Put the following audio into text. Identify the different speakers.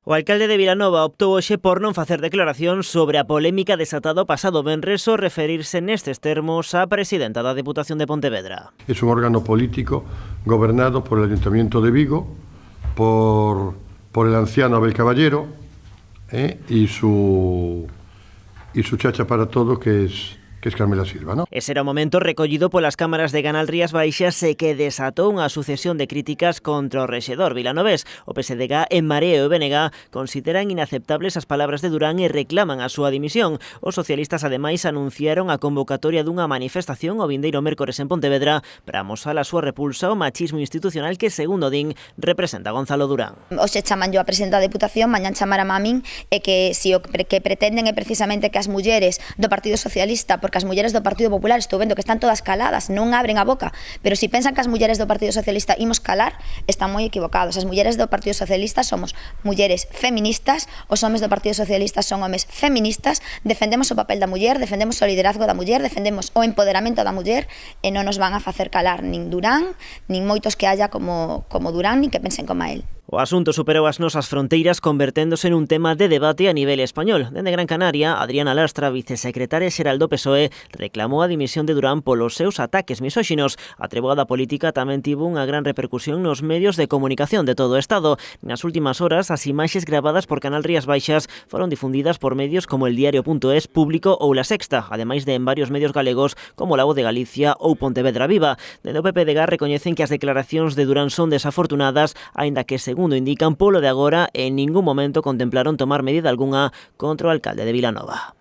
Speaker 1: O alcalde de Vilanova optou hoxe por non facer declaración sobre a polémica desatada o pasado venres ao referirse nestes termos á presidenta da Deputación de Pontevedra.
Speaker 2: Es un órgano político gobernado por el Ayuntamiento de Vigo, por el anciano Abel Caballero y su chacha para todo, que es Carmela Silva, ¿no?
Speaker 1: Ese era o momento recollido polas cámaras de Canal Rías Baixas e que desatou unha sucesión de críticas contra o rexedor vilanovés. O PSDG, En Marea e o BNG consideran inaceptables as palabras de Durán e reclaman a súa dimisión. Os socialistas, ademais, anunciaron a convocatoria dunha manifestación o vindeiro mércores en Pontevedra para amosar a súa repulsa ao machismo institucional que, segundo din, representa Gonzalo Durán.
Speaker 3: Hoxe chaman yo a presidenta da Deputación, mañán chamar a min, e que si o que pretenden é precisamente que as mulleres do Partido Socialista, porque as mulleres do Partido Popular estou vendo que están todas caladas, non abren a boca, pero si pensan que as mulleres do Partido Socialista imos calar, están moi equivocados. As mulleres do Partido Socialista somos mulleres feministas, os homes do Partido Socialista son homes feministas, defendemos o papel da muller, defendemos o liderazgo da muller, defendemos o empoderamento da muller e non nos van a facer calar nin Durán, nin moitos que haya como Durán, nin que pensen como a él.
Speaker 1: O asunto superou as nosas fronteiras converténdose nun tema de debate a nivel español. Dende Gran Canaria, Adriana Lastra, vicesecretaria xeral do PSOE, reclamou a dimisión de Durán polos seus ataques misóxinos. A treboada política tamén tivo unha gran repercusión nos medios de comunicación de todo o Estado. Nas últimas horas, as imaxes gravadas por Canal Rías Baixas foron difundidas por medios como El Diario.es, Público ou La Sexta, ademais de en varios medios galegos como La Voz de Galicia ou Pontevedra Viva. Dende o PPDG recoñecen que as declaracións de Durán son desafortunadas, aínda que, segundo indican, polo de agora en ningún momento contemplaron tomar medida algunha contra o alcalde de Vilanova.